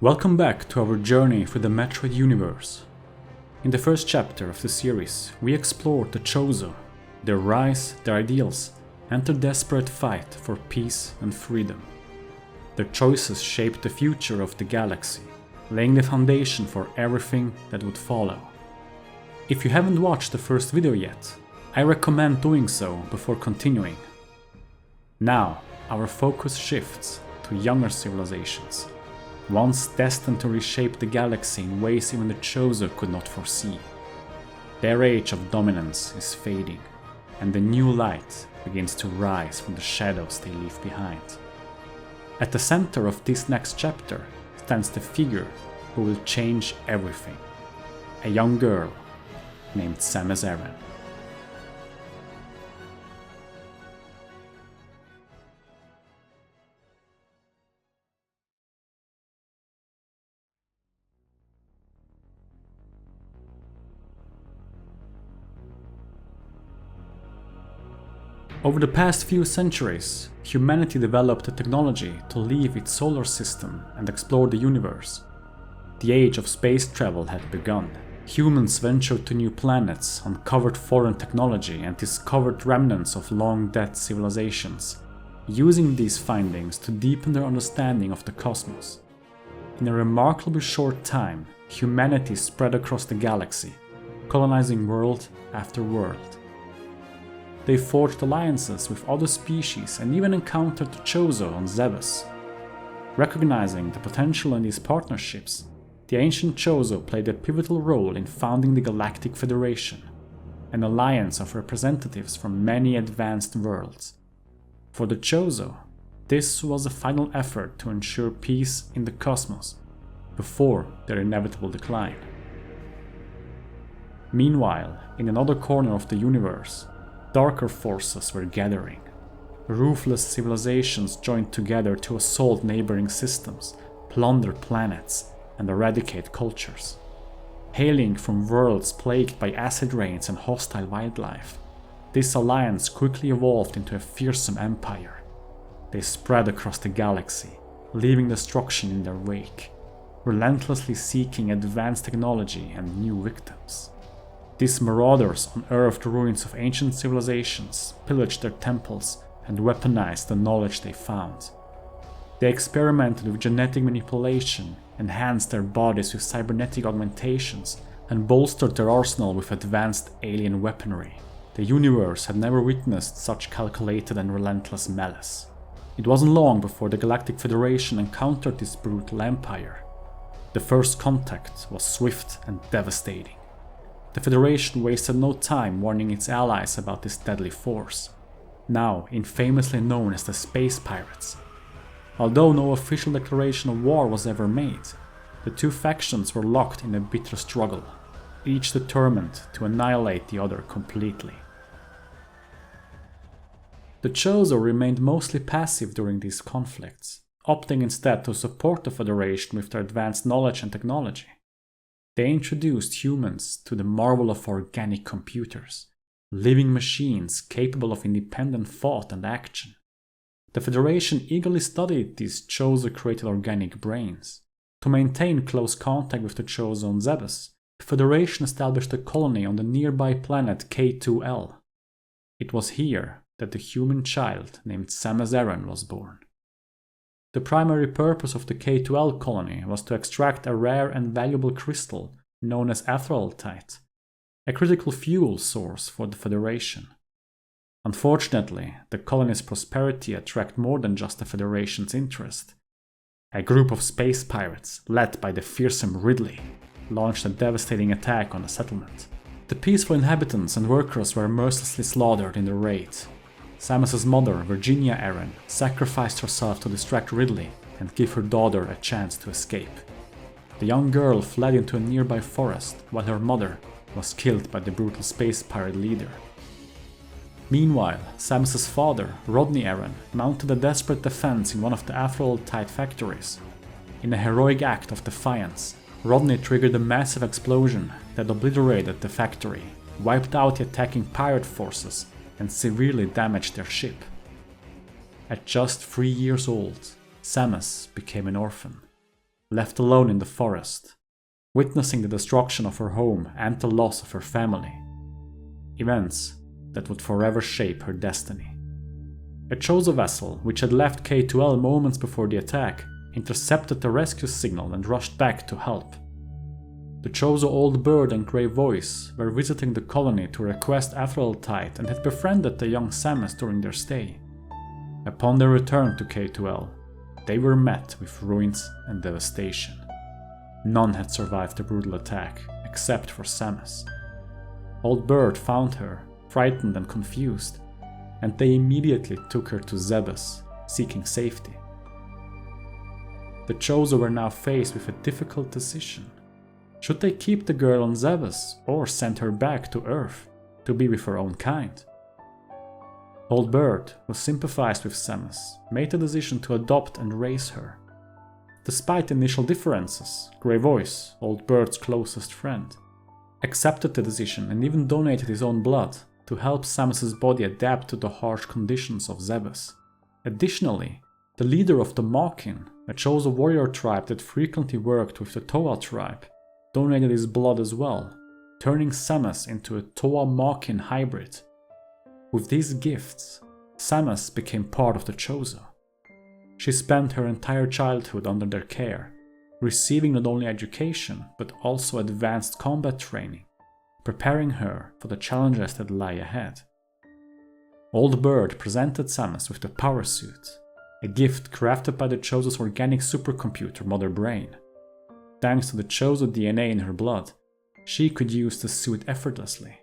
Welcome back to our journey through the Metroid universe. In the first chapter of the series, we explored the Chozo, their rise, their ideals, and their desperate fight for peace and freedom. Their choices shaped the future of the galaxy, laying the foundation for everything that would follow. If you haven't watched the first video yet, I recommend doing so before continuing. Now, our focus shifts to younger civilizations, once destined to reshape the galaxy in ways even the Chozo could not foresee. Their age of dominance is fading, and a new light begins to rise from the shadows they leave behind. At the center of this next chapter stands the figure who will change everything, a young girl named Samus Aran. Over the past few centuries, humanity developed the technology to leave its solar system and explore the universe. The age of space travel had begun. Humans ventured to new planets, uncovered foreign technology, and discovered remnants of long-dead civilizations, using these findings to deepen their understanding of the cosmos. In a remarkably short time, humanity spread across the galaxy, colonizing world after world. They forged alliances with other species and even encountered the Chozo on Zebes. Recognizing the potential in these partnerships, the ancient Chozo played a pivotal role in founding the Galactic Federation, an alliance of representatives from many advanced worlds. For the Chozo, this was a final effort to ensure peace in the cosmos before their inevitable decline. Meanwhile, in another corner of the universe, darker forces were gathering. Ruthless civilizations joined together to assault neighboring systems, plunder planets, and eradicate cultures. Hailing from worlds plagued by acid rains and hostile wildlife, this alliance quickly evolved into a fearsome empire. They spread across the galaxy, leaving destruction in their wake, relentlessly seeking advanced technology and new victims. These marauders unearthed ruins of ancient civilizations, pillaged their temples, and weaponized the knowledge they found. They experimented with genetic manipulation, enhanced their bodies with cybernetic augmentations, and bolstered their arsenal with advanced alien weaponry. The universe had never witnessed such calculated and relentless malice. It wasn't long before the Galactic Federation encountered this brutal empire. The first contact was swift and devastating. The Federation wasted no time warning its allies about this deadly force, now infamously known as the Space Pirates. Although no official declaration of war was ever made, the two factions were locked in a bitter struggle, each determined to annihilate the other completely. The Chozo remained mostly passive during these conflicts, opting instead to support the Federation with their advanced knowledge and technology. They introduced humans to the marvel of organic computers, living machines capable of independent thought and action. The Federation eagerly studied these Chozo-created organic brains. To maintain close contact with the Chozo on Zebes, the Federation established a colony on the nearby planet K2L. It was here that the human child named Samus Aran was born. The primary purpose of the K2L colony was to extract a rare and valuable crystal known as aetheraltite, a critical fuel source for the Federation. Unfortunately, the colony's prosperity attracted more than just the Federation's interest. A group of space pirates, led by the fearsome Ridley, launched a devastating attack on the settlement. The peaceful inhabitants and workers were mercilessly slaughtered in the raid. Samus's mother, Virginia Aran, sacrificed herself to distract Ridley and give her daughter a chance to escape. The young girl fled into a nearby forest while her mother was killed by the brutal space pirate leader. Meanwhile, Samus's father, Rodney Aran, mounted a desperate defense in one of the aetheraltite factories. In a heroic act of defiance, Rodney triggered a massive explosion that obliterated the factory, wiped out the attacking pirate forces, and severely damaged their ship. At just 3 years old, Samus became an orphan. left alone in the forest, witnessing the destruction of her home and the loss of her family. Events that would forever shape her destiny. A Chozo vessel, which had left K2L moments before the attack, intercepted the rescue signal and rushed back to help. The Chozo Old Bird and Grey Voice were visiting the colony to request Aetheraltite and had befriended the young Samus during their stay. Upon their return to K2L, they were met with ruins and devastation. None had survived the brutal attack, except for Samus. Old Bird found her, frightened and confused, and they immediately took her to Zebes, seeking safety. The Chozo were now faced with a difficult decision. Should they keep the girl on Zebes or send her back to Earth to be with her own kind? Old Bird, who sympathized with Samus, made the decision to adopt and raise her. Despite initial differences, Grey Voice, Old Bird's closest friend, accepted the decision and even donated his own blood to help Samus's body adapt to the harsh conditions of Zebes. Additionally, the leader of the Makin, a Chozo warrior tribe that frequently worked with the Toa tribe, donated his blood as well, turning Samus into a Toa-Makin hybrid. With these gifts, Samus became part of the Chozo. She spent her entire childhood under their care, receiving not only education but also advanced combat training, preparing her for the challenges that lie ahead. Old Bird presented Samus with the Power Suit, a gift crafted by the Chozo's organic supercomputer Mother Brain. Thanks to the Chozo DNA in her blood, she could use the suit effortlessly.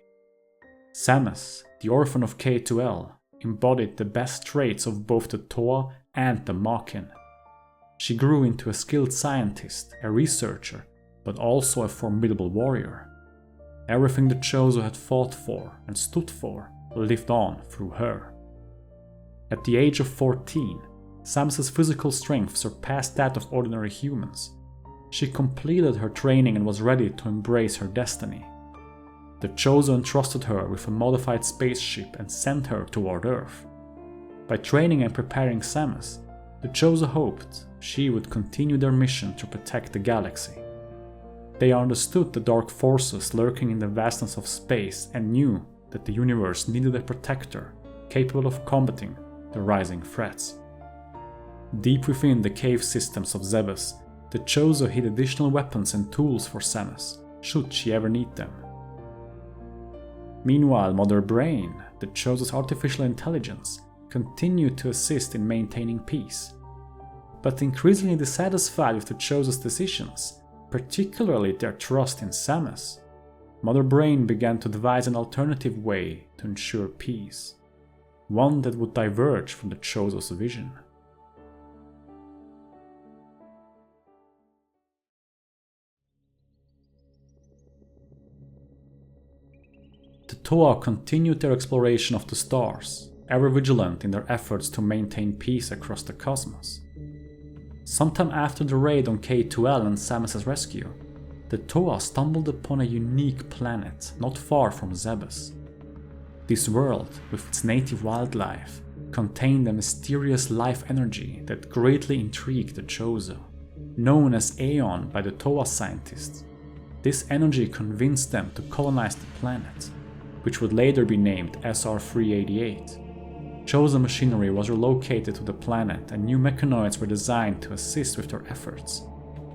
Samus, the orphan of K2L, embodied the best traits of both the Toa and the Makin. She grew into a skilled scientist, a researcher, but also a formidable warrior. Everything the Chozo had fought for and stood for lived on through her. At the age of 14, Samus's physical strength surpassed that of ordinary humans. She completed her training and was ready to embrace her destiny. The Chozo entrusted her with a modified spaceship and sent her toward Earth. By training and preparing Samus, the Chozo hoped she would continue their mission to protect the galaxy. They understood the dark forces lurking in the vastness of space and knew that the universe needed a protector capable of combating the rising threats. Deep within the cave systems of Zebes, the Chozo hid additional weapons and tools for Samus, should she ever need them. Meanwhile, Mother Brain, the Chozo's artificial intelligence, continued to assist in maintaining peace. But increasingly dissatisfied with the Chozo's decisions, particularly their trust in Samus, Mother Brain began to devise an alternative way to ensure peace, one that would diverge from the Chozo's vision. The Toa continued their exploration of the stars, ever vigilant in their efforts to maintain peace across the cosmos. Sometime after the raid on K2L and Samus's rescue, the Toa stumbled upon a unique planet not far from Zebes. This world, with its native wildlife, contained a mysterious life energy that greatly intrigued the Chozo. Known as Aeon by the Toa scientists, this energy convinced them to colonize the planet, which would later be named SR-388. Chozo machinery was relocated to the planet and new mechanoids were designed to assist with their efforts.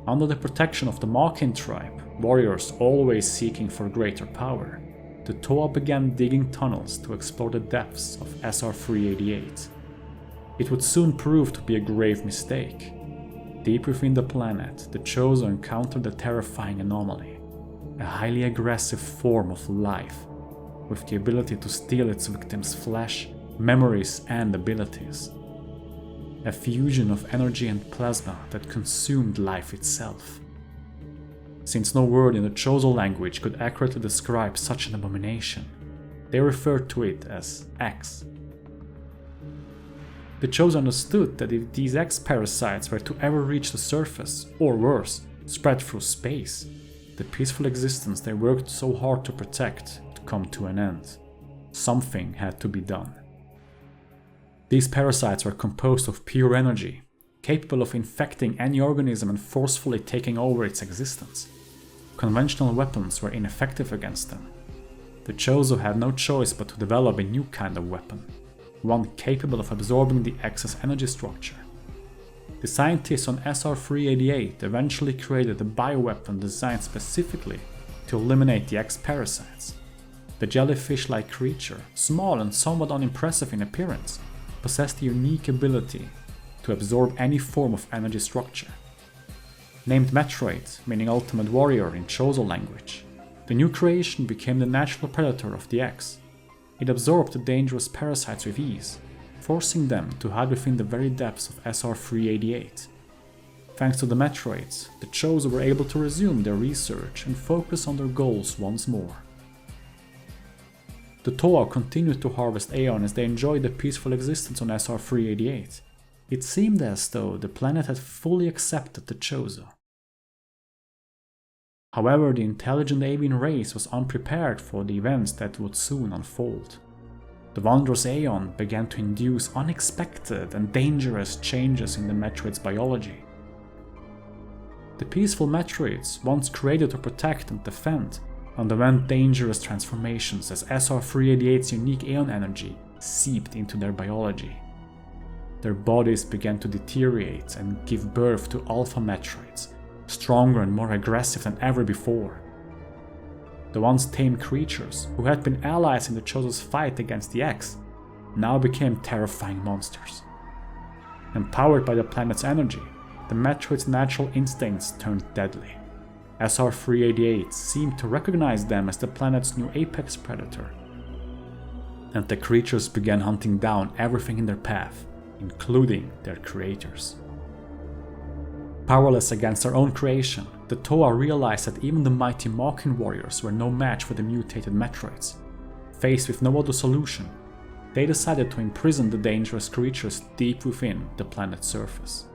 Under the protection of the Makin tribe, warriors always seeking for greater power, the Toa began digging tunnels to explore the depths of SR-388. It would soon prove to be a grave mistake. Deep within the planet, the Chozo encountered a terrifying anomaly, a highly aggressive form of life, with the ability to steal its victims' flesh, memories and abilities. A fusion of energy and plasma that consumed life itself. Since no word in the Chozo language could accurately describe such an abomination, they referred to it as X. The Chozo understood that if these X parasites were to ever reach the surface, or worse, spread through space, the peaceful existence they worked so hard to protect would come to an end. Something had to be done. These parasites were composed of pure energy, capable of infecting any organism and forcefully taking over its existence. Conventional weapons were ineffective against them. The Chozo had no choice but to develop a new kind of weapon, one capable of absorbing the X's energy structure. The scientists on SR-388 eventually created a bioweapon designed specifically to eliminate the X parasites. The jellyfish-like creature, small and somewhat unimpressive in appearance, possessed the unique ability to absorb any form of energy structure. Named Metroid, meaning Ultimate Warrior in Chozo language, the new creation became the natural predator of the X. It absorbed the dangerous parasites with ease, forcing them to hide within the very depths of SR-388. Thanks to the Metroids, the Chozo were able to resume their research and focus on their goals once more. The Toa continued to harvest Aeon as they enjoyed a peaceful existence on SR-388. It seemed as though the planet had fully accepted the Chozo. However, the intelligent avian race was unprepared for the events that would soon unfold. The wondrous Aeon began to induce unexpected and dangerous changes in the Metroid's biology. The peaceful Metroids, once created to protect and defend, underwent dangerous transformations as SR-388's unique Aeon energy seeped into their biology. Their bodies began to deteriorate and give birth to Alpha Metroids, stronger and more aggressive than ever before. The once tame creatures, who had been allies in the Chozo's fight against the X, now became terrifying monsters. Empowered by the planet's energy, the Metroid's natural instincts turned deadly. SR-388 seemed to recognize them as the planet's new apex predator, and the creatures began hunting down everything in their path, including their creators. Powerless against their own creation, the Toa realized that even the mighty Machine warriors were no match for the mutated Metroids. Faced with no other solution, they decided to imprison the dangerous creatures deep within the planet's surface.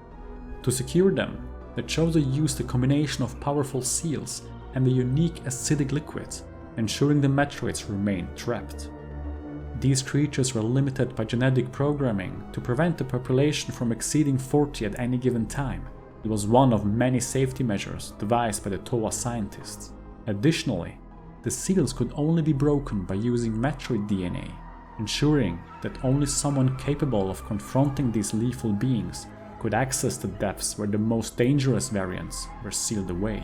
To secure them, the Chozo used a combination of powerful seals and a unique acidic liquid, ensuring the Metroids remained trapped. These creatures were limited by genetic programming to prevent the population from exceeding 40 at any given time. It was one of many safety measures devised by the Toa scientists. Additionally, the seals could only be broken by using Metroid DNA, ensuring that only someone capable of confronting these lethal beings could access the depths where the most dangerous variants were sealed away.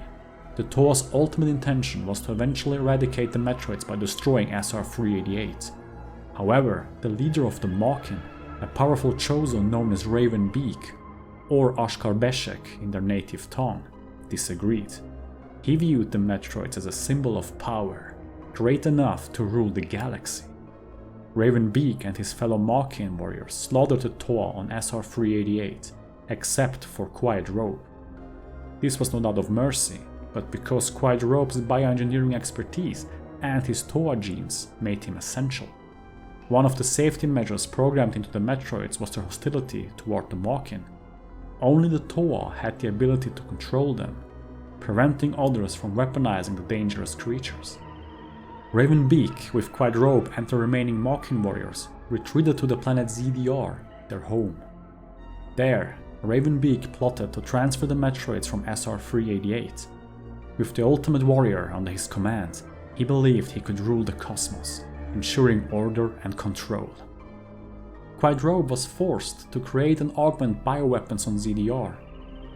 The Toa's ultimate intention was to eventually eradicate the Metroids by destroying SR-388. However, the leader of the Machine, a powerful Chozo known as Raven Beak, or Ashkar Beshek in their native tongue, disagreed. He viewed the Metroids as a symbol of power, great enough to rule the galaxy. Raven Beak and his fellow Machine warriors slaughtered the Toa on SR-388, except for Quiet Robe. This was not out of mercy, but because Quiet Robe's bioengineering expertise and his Toa genes made him essential. One of the safety measures programmed into the Metroids was their hostility toward the Machine. Only the Toa had the ability to control them, preventing others from weaponizing the dangerous creatures. Raven Beak, with Quiet Robe and the remaining Machine warriors, retreated to the planet ZDR, their home. There, Raven Beak plotted to transfer the Metroids from SR-388. With the Ultimate Warrior under his command, he believed he could rule the cosmos, ensuring order and control. Quiet Robe was forced to create and augment bioweapons on ZDR,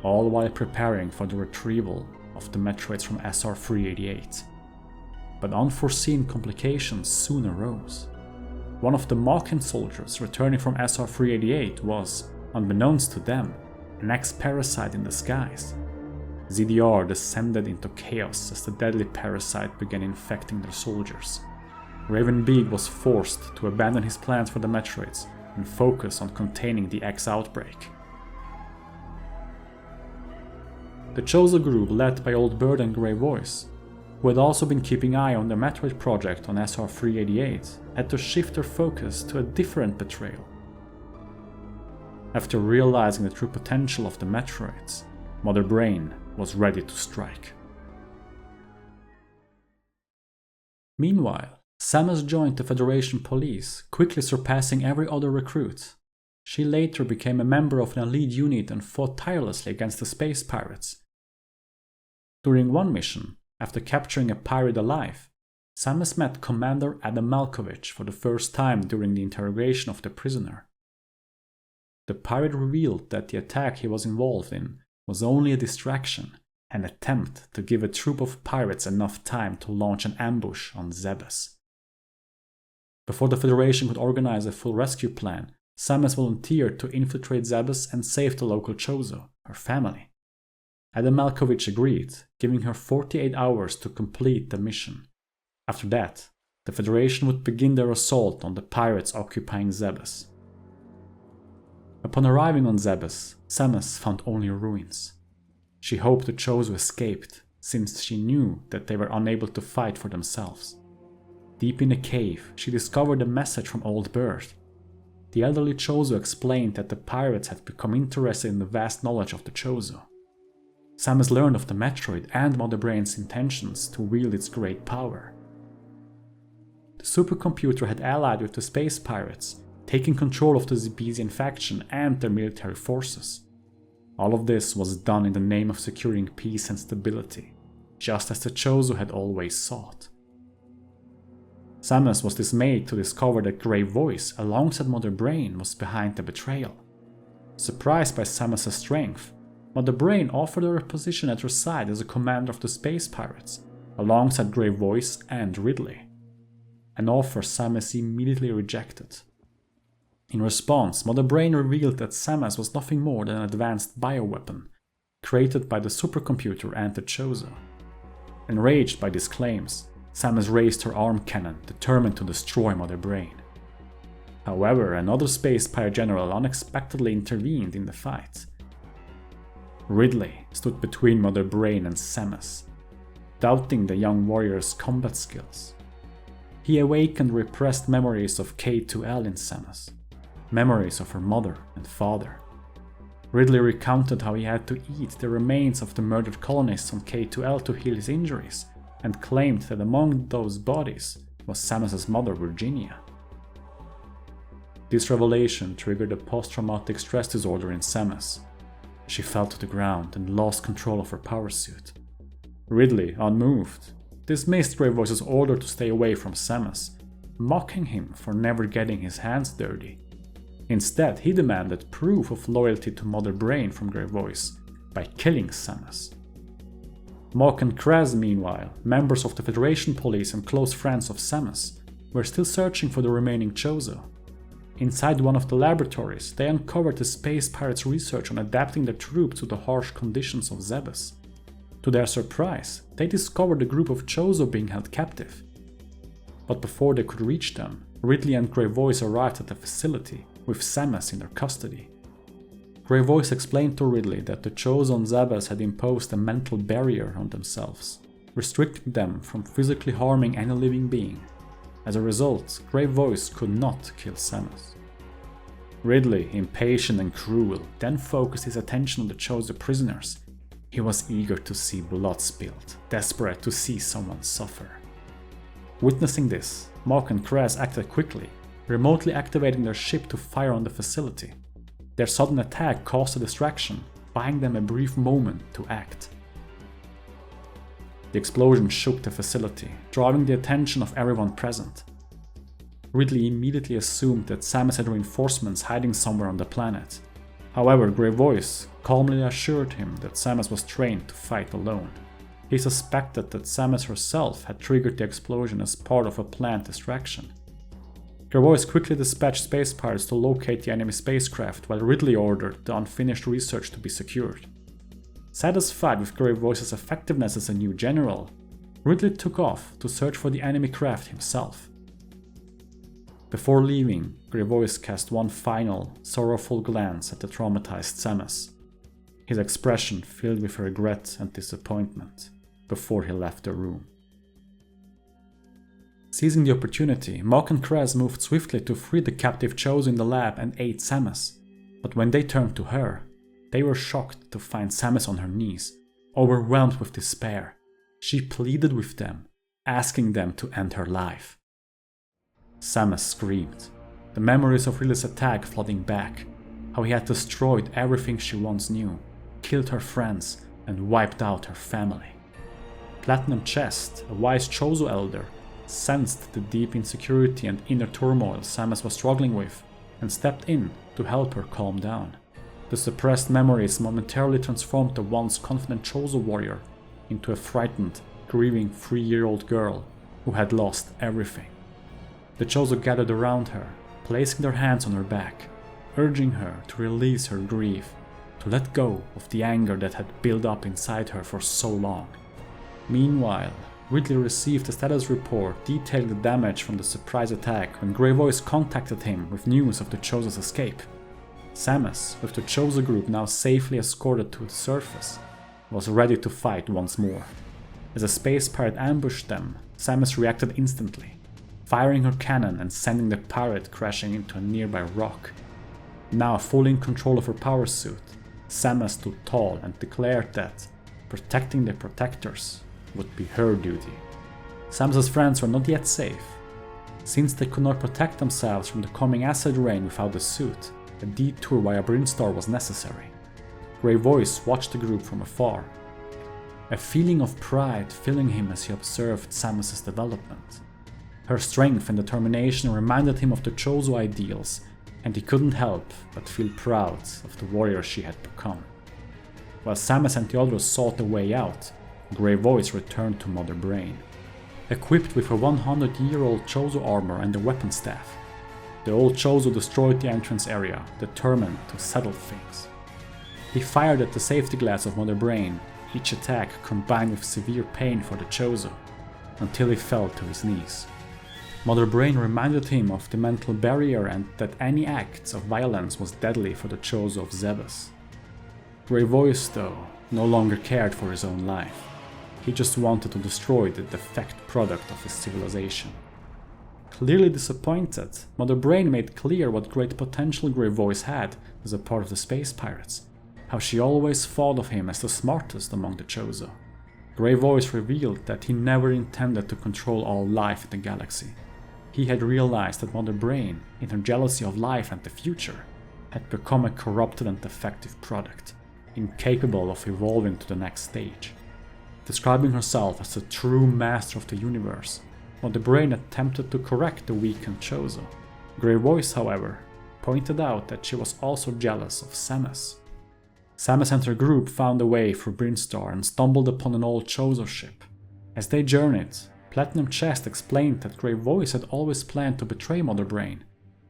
all while preparing for the retrieval of the Metroids from SR-388. But unforeseen complications soon arose. One of the Machine soldiers returning from SR-388 was, unbeknownst to them, an X-parasite in disguise. ZDR descended into chaos as the deadly parasite began infecting their soldiers. Raven Beak was forced to abandon his plans for the Metroids and focus on containing the X outbreak. The Chozo group, led by Old Bird and Grey Voice, who had also been keeping eye on the Metroid project on SR-388, had to shift their focus to a different betrayal. After realizing the true potential of the Metroids, Mother Brain was ready to strike. Meanwhile, Samus joined the Federation police, quickly surpassing every other recruit. she later became a member of an elite unit and fought tirelessly against the space pirates. During one mission, after capturing a pirate alive, Samus met Commander Adam Malkovich for the first time during the interrogation of the prisoner. The pirate revealed that the attack he was involved in was only a distraction, an attempt to give a troop of pirates enough time to launch an ambush on Zebes. Before the Federation could organize a full rescue plan, Samus volunteered to infiltrate Zebes and save the local Chozo, her family. Adam Malkovich agreed, giving her 48 hours to complete the mission. After that, the Federation would begin their assault on the pirates occupying Zebes. Upon arriving on Zebes, Samus found only ruins. She hoped the Chozo escaped, since she knew that they were unable to fight for themselves. Deep in a cave, she discovered a message from Old Bird. The elderly Chozo explained that the pirates had become interested in the vast knowledge of the Chozo. Samus learned of the Metroid and Mother Brain's intentions to wield its great power. The supercomputer had allied with the space pirates, taking control of the Zebesian faction and their military forces. All of this was done in the name of securing peace and stability, just as the Chozo had always sought. Samus was dismayed to discover that Grey Voice, alongside Mother Brain, was behind the betrayal. Surprised by Samus' strength, Mother Brain offered her a position at her side as a commander of the space pirates, alongside Grey Voice and Ridley. An offer Samus immediately rejected. In response, Mother Brain revealed that Samus was nothing more than an advanced bioweapon, created by the supercomputer and the Chozo. Enraged by these claims, Samus raised her arm cannon, determined to destroy Mother Brain. However, another space pirate general unexpectedly intervened in the fight. Ridley stood between Mother Brain and Samus, doubting the young warrior's combat skills. He awakened repressed memories of K2L in Samus, memories of her mother and father. Ridley recounted how he had to eat the remains of the murdered colonists on K2L to heal his injuries, and claimed that among those bodies was Samus' mother Virginia. This revelation triggered a post-traumatic stress disorder in Samus. She fell to the ground and lost control of her power suit. Ridley, unmoved, dismissed Grey Voice's order to stay away from Samus, mocking him for never getting his hands dirty. Instead, he demanded proof of loyalty to Mother Brain from Grey Voice by killing Samus. Mok and Kraz, meanwhile, members of the Federation Police and close friends of Samus, were still searching for the remaining Chozo. Inside one of the laboratories, they uncovered the space pirates' research on adapting their troops to the harsh conditions of Zebes. To their surprise, they discovered a group of Chozo being held captive. But before they could reach them, Ridley and Grey Voice arrived at the facility, with Samus in their custody. Grey Voice explained to Ridley that the Chozo on Zebes had imposed a mental barrier on themselves, restricting them from physically harming any living being. As a result, Grey Voice could not kill Samus. Ridley, impatient and cruel, then focused his attention on the Chozo prisoners. He was eager to see blood spilled, desperate to see someone suffer. Witnessing this, Mok and Kraz acted quickly, remotely activating their ship to fire on the facility. Their sudden attack caused a distraction, buying them a brief moment to act. The explosion shook the facility, drawing the attention of everyone present. Ridley immediately assumed that Samus had reinforcements hiding somewhere on the planet. However, Grey Voice calmly assured him that Samus was trained to fight alone. He suspected that Samus herself had triggered the explosion as part of a planned distraction. Grey Voice quickly dispatched space pirates to locate the enemy spacecraft, while Ridley ordered the unfinished research to be secured. Satisfied with Grey Voice's effectiveness as a new general, Ridley took off to search for the enemy craft himself. Before leaving, Grey Voice cast one final, sorrowful glance at the traumatized Samus, his expression filled with regret and disappointment, before he left the room. Seizing the opportunity, Mok and Kraz moved swiftly to free the captive Chozo in the lab and aid Samus, but when they turned to her, they were shocked to find Samus on her knees, overwhelmed with despair. She pleaded with them, asking them to end her life. Samus screamed, the memories of Ridley's attack flooding back. how he had destroyed everything she once knew, killed her friends, and wiped out her family. Platinum Chest, a wise Chozo elder, sensed the deep insecurity and inner turmoil Samus was struggling with and stepped in to help her calm down. The suppressed memories momentarily transformed the once confident Chozo warrior into a frightened, grieving 3-year-old girl who had lost everything. The Chozo gathered around her, placing their hands on her back, urging her to release her grief, to let go of the anger that had built up inside her for so long. Meanwhile, Ridley received a status report detailing the damage from the surprise attack when Grey Voice contacted him with news of the Chozo's escape. Samus, with the Chozo group now safely escorted to the surface, was ready to fight once more. As a space pirate ambushed them, Samus reacted instantly, firing her cannon and sending the pirate crashing into a nearby rock. Now fully in control of her power suit, Samus stood tall and declared that protecting the protectors would be her duty. Samus's friends were not yet safe. Since they could not protect themselves from the coming acid rain without the suit, a detour via Brinstar was necessary. Grey Voice watched the group from afar, a feeling of pride filling him as he observed Samus's development. Her strength and determination reminded him of the Chozo ideals, and he couldn't help but feel proud of the warrior she had become. While Samus and the others sought a way out, Grey Voice returned to Mother Brain. Equipped with a 100-year-old Chozo armor and a weapon staff, the old Chozo destroyed the entrance area, determined to settle things. He fired at the safety glass of Mother Brain, each attack combined with severe pain for the Chozo, until he fell to his knees. Mother Brain reminded him of the mental barrier and that any acts of violence was deadly for the Chozo of Zebes. Grey Voice, though, no longer cared for his own life. He just wanted to destroy the defect product of his civilization. Clearly disappointed, Mother Brain made clear what great potential Grey Voice had as a part of the Space Pirates, how she always thought of him as the smartest among the Chozo. Grey Voice revealed that he never intended to control all life in the galaxy. He had realized that Mother Brain, in her jealousy of life and the future, had become a corrupted and defective product, incapable of evolving to the next stage. Describing herself as the true master of the universe, Mother Brain attempted to correct the weakened Chozo. Grey Voice, however, pointed out that she was also jealous of Samus. Samus and her group found a way through Brinstar and stumbled upon an old Chozo ship. As they journeyed, Platinum Chest explained that Grey Voice had always planned to betray Mother Brain,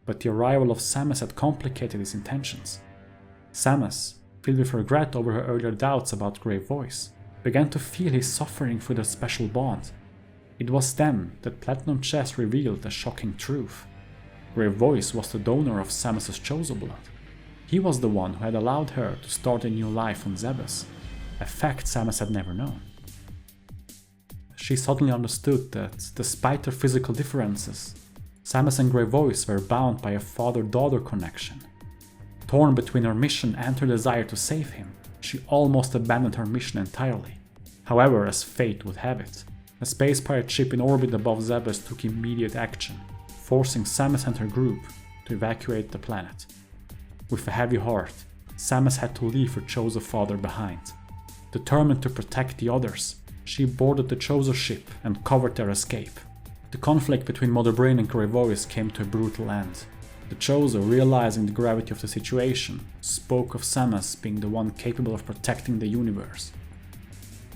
but the arrival of Samus had complicated his intentions. Samus, filled with regret over her earlier doubts about Grey Voice, began to feel his suffering through their special bond. It was then that Platinum Chest revealed the shocking truth. Grey Voice was the donor of Samus's Chozo blood. He was the one who had allowed her to start a new life on Zebes, a fact Samus had never known. She suddenly understood that, despite their physical differences, Samus and Grey Voice were bound by a father-daughter connection. Torn between her mission and her desire to save him, she almost abandoned her mission entirely. However, as fate would have it, a space pirate ship in orbit above Zebes took immediate action, forcing Samus and her group to evacuate the planet. With a heavy heart, Samus had to leave her Chozo father behind. Determined to protect the others, she boarded the Chozo ship and covered their escape. The conflict between Mother Brain and Grey Voice came to a brutal end. The Chozo, realizing the gravity of the situation, spoke of Samus being the one capable of protecting the universe.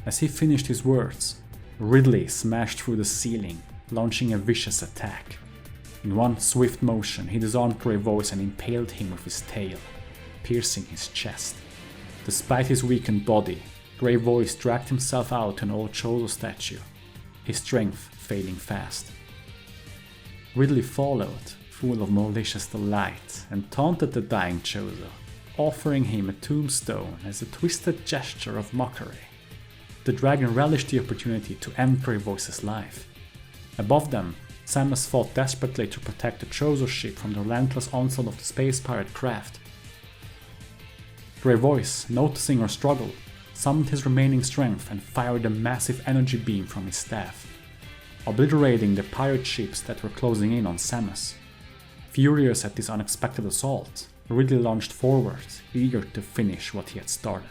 As he finished his words, Ridley smashed through the ceiling, launching a vicious attack. In one swift motion, he disarmed Grey Voice and impaled him with his tail, piercing his chest. Despite his weakened body, Grey Voice dragged himself out to an old Chozo statue, his strength fading fast. Ridley followed, full of malicious delight, and taunted the dying Chozo, offering him a tombstone as a twisted gesture of mockery. The dragon relished the opportunity to end Grey Voice's life. Above them, Samus fought desperately to protect the Chozo ship from the relentless onslaught of the space pirate craft. Grey Voice, noticing her struggle, summoned his remaining strength and fired a massive energy beam from his staff, obliterating the pirate ships that were closing in on Samus. Furious at this unexpected assault, Ridley lunged forward, eager to finish what he had started.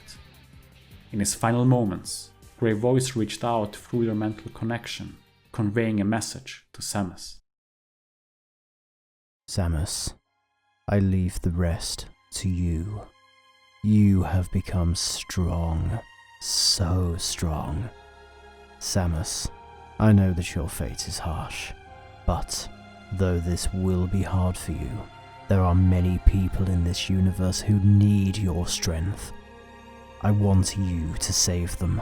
In his final moments, Grey Voice reached out through their mental connection, conveying a message to Samus. Samus, I leave the rest to you. You have become strong, so strong. Samus, I know that your fate is harsh, but though this will be hard for you, there are many people in this universe who need your strength. I want you to save them.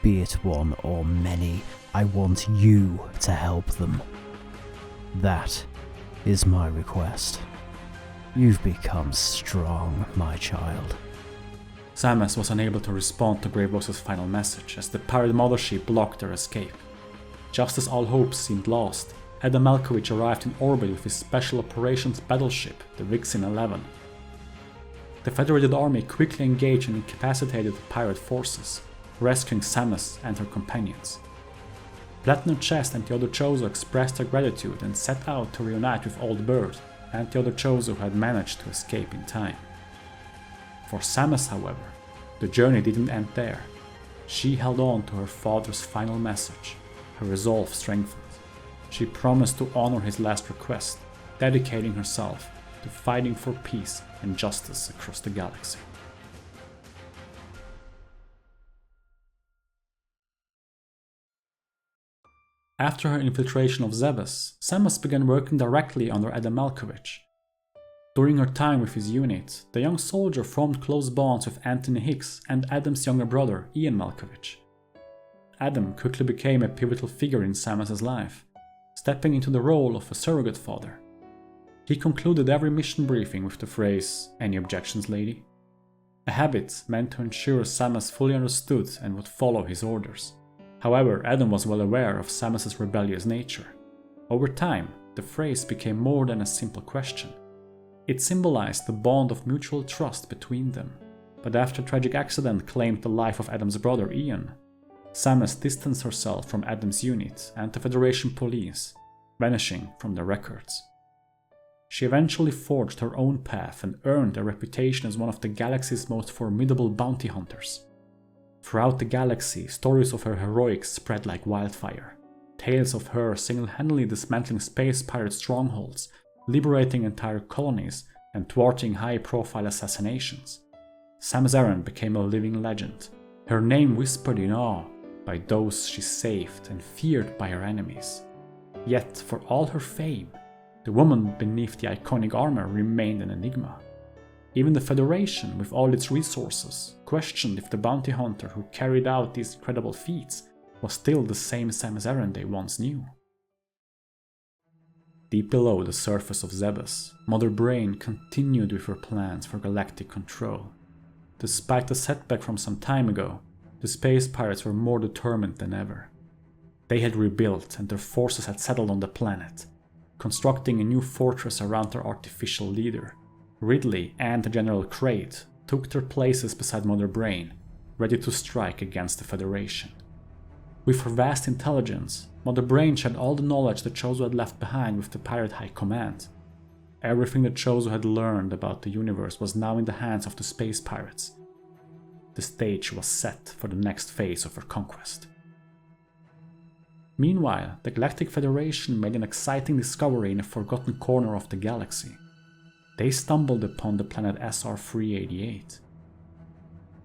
Be it one or many, I want you to help them. That is my request. You've become strong, my child. Samus was unable to respond to Grey Voice's final message as the pirate mothership blocked their escape. Just as all hopes seemed lost, Adam Malkovich arrived in orbit with his special operations battleship, the Vixen 11. The Federated Army quickly engaged and incapacitated the pirate forces, rescuing Samus and her companions. Platinum Chest and the other Chozo expressed their gratitude and set out to reunite with Old Bird and the other Chozo who had managed to escape in time. For Samus, however, the journey didn't end there. She held on to her father's final message, her resolve strengthened. She promised to honor his last request, dedicating herself to fighting for peace and justice across the galaxy. After her infiltration of Zebes, Samus began working directly under Adam Malkovich. During her time with his unit, the young soldier formed close bonds with Anthony Hicks and Adam's younger brother, Ian Malkovich. Adam quickly became a pivotal figure in Samus's life, stepping into the role of a surrogate father. He concluded every mission briefing with the phrase, "Any objections, lady?" A habit meant to ensure Samus fully understood and would follow his orders. However, Adam was well aware of Samus's rebellious nature. Over time, the phrase became more than a simple question. It symbolized the bond of mutual trust between them. But after a tragic accident claimed the life of Adam's brother Ian, Samus distanced herself from Adam's unit and the Federation police, vanishing from their records. She eventually forged her own path and earned a reputation as one of the galaxy's most formidable bounty hunters. Throughout the galaxy, stories of her heroics spread like wildfire. Tales of her single-handedly dismantling space pirate strongholds, liberating entire colonies, and thwarting high-profile assassinations. Samus Aran became a living legend, her name whispered in awe by those she saved and feared by her enemies. Yet, for all her fame, the woman beneath the iconic armor remained an enigma. Even the Federation, with all its resources, questioned if the bounty hunter who carried out these incredible feats was still the same Samus Aran they once knew. Deep below the surface of Zebes, Mother Brain continued with her plans for galactic control. Despite the setback from some time ago, the space pirates were more determined than ever. They had rebuilt and their forces had settled on the planet, constructing a new fortress around their artificial leader. Ridley and General Crate took their places beside Mother Brain, ready to strike against the Federation. With her vast intelligence, Mother Brain shared all the knowledge the Chozo had left behind with the Pirate High Command. Everything the Chozo had learned about the universe was now in the hands of the space pirates. The stage was set for the next phase of her conquest. Meanwhile, the Galactic Federation made an exciting discovery in a forgotten corner of the galaxy. They stumbled upon the planet SR-388.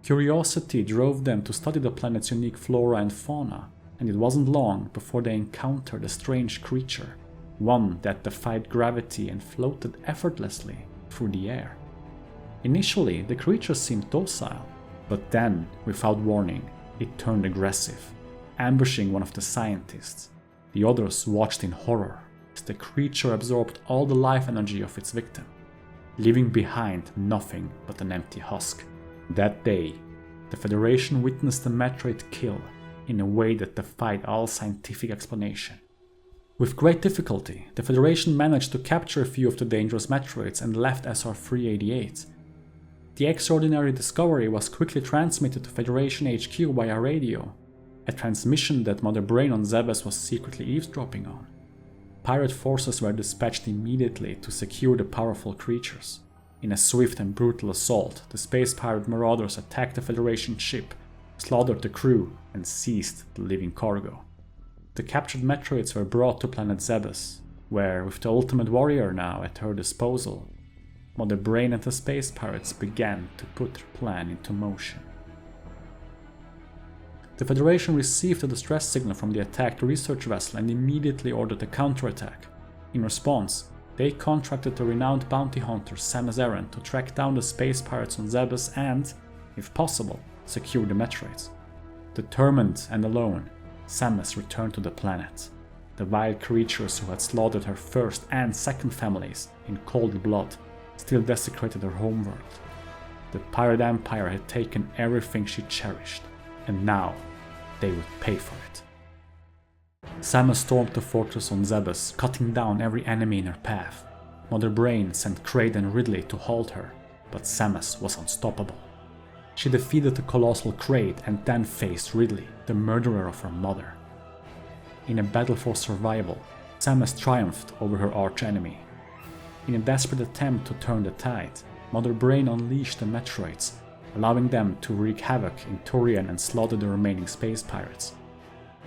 Curiosity drove them to study the planet's unique flora and fauna, and it wasn't long before they encountered a strange creature, one that defied gravity and floated effortlessly through the air. Initially, the creature seemed docile, but then, without warning, it turned aggressive, ambushing one of the scientists. The others watched in horror as the creature absorbed all the life energy of its victim, leaving behind nothing but an empty husk. That day, the Federation witnessed the Metroid kill in a way that defied all scientific explanation. With great difficulty, the Federation managed to capture a few of the dangerous Metroids and left SR-388. The extraordinary discovery was quickly transmitted to Federation HQ via radio, a transmission that Mother Brain on Zebes was secretly eavesdropping on. Pirate forces were dispatched immediately to secure the powerful creatures. In a swift and brutal assault, the space pirate marauders attacked the Federation ship, slaughtered the crew, and seized the living cargo. The captured Metroids were brought to planet Zebes, where, with the Ultimate Warrior now at her disposal, Mother Brain and the space pirates began to put their plan into motion. The Federation received a distress signal from the attacked research vessel and immediately ordered a counterattack. In response, they contracted the renowned bounty hunter Samus Aran to track down the space pirates on Zebes and, if possible, secure the Metroids. Determined and alone, Samus returned to the planet. The wild creatures who had slaughtered her first and second families in cold blood still desecrated her homeworld. The Pirate Empire had taken everything she cherished, and now they would pay for it. Samus stormed the fortress on Zebes, cutting down every enemy in her path. Mother Brain sent Kraid and Ridley to halt her, but Samus was unstoppable. She defeated the colossal Kraid and then faced Ridley, the murderer of her mother. In a battle for survival, Samus triumphed over her archenemy. In a desperate attempt to turn the tide, Mother Brain unleashed the Metroids, allowing them to wreak havoc in Turian and slaughter the remaining space pirates.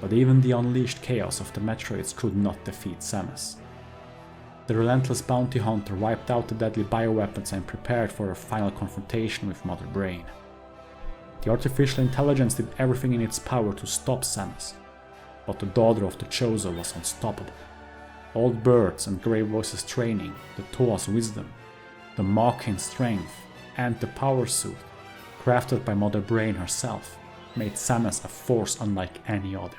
But even the unleashed chaos of the Metroids could not defeat Samus. The relentless bounty hunter wiped out the deadly bioweapons and prepared for a final confrontation with Mother Brain. The artificial intelligence did everything in its power to stop Samus, but the daughter of the Chozo was unstoppable. Old Bird's and Grey Voice's training, the Toa's wisdom, the Makin's strength, and the power suit, crafted by Mother Brain herself, made Samus a force unlike any other.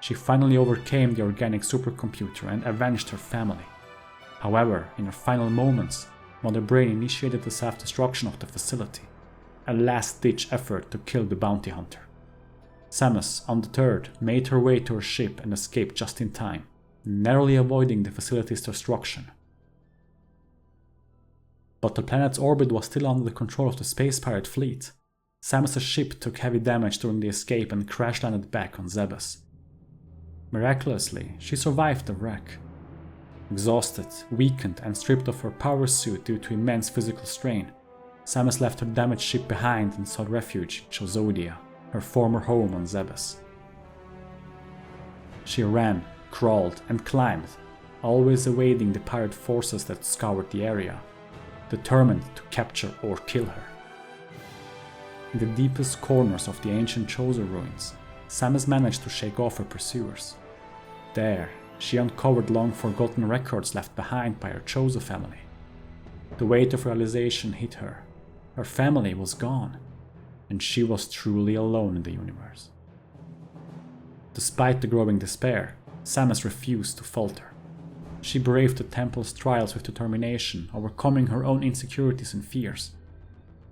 She finally overcame the organic supercomputer and avenged her family. However, in her final moments, Mother Brain initiated the self-destruction of the facility, a last-ditch effort to kill the bounty hunter. Samus, undeterred, made her way to her ship and escaped just in time, narrowly avoiding the facility's destruction. But the planet's orbit was still under the control of the space pirate fleet. Samus' ship took heavy damage during the escape and crash-landed back on Zebes. Miraculously, she survived the wreck. Exhausted, weakened, and stripped of her power suit due to immense physical strain, Samus left her damaged ship behind and sought refuge in Chozo, her former home on Zebes. She ran, crawled, and climbed, always evading the pirate forces that scoured the area, determined to capture or kill her. In the deepest corners of the ancient Chozo ruins, Samus managed to shake off her pursuers. There, she uncovered long-forgotten records left behind by her Chozo family. The weight of realization hit her. Her family was gone, and she was truly alone in the universe. Despite the growing despair, Samus refused to falter. She braved the temple's trials with determination, overcoming her own insecurities and fears.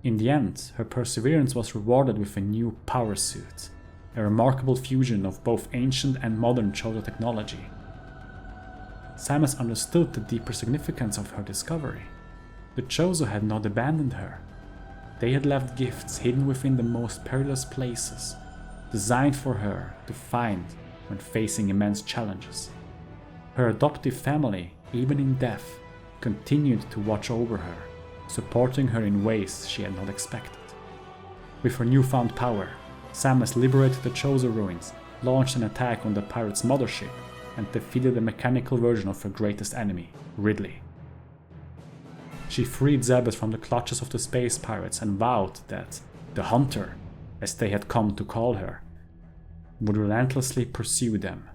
In the end, her perseverance was rewarded with a new power suit, a remarkable fusion of both ancient and modern Chozo technology. Samus understood the deeper significance of her discovery. The Chozo had not abandoned her. They had left gifts hidden within the most perilous places, designed for her to find when facing immense challenges. Her adoptive family, even in death, continued to watch over her, supporting her in ways she had not expected. With her newfound power, Samus liberated the Chozo ruins, launched an attack on the pirate's mothership, and defeated the mechanical version of her greatest enemy, Ridley. She freed Zebes from the clutches of the space pirates and vowed that the Hunter, as they had come to call her, would relentlessly pursue them,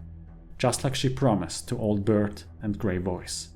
just like she promised to Old Bird and Grey Voice.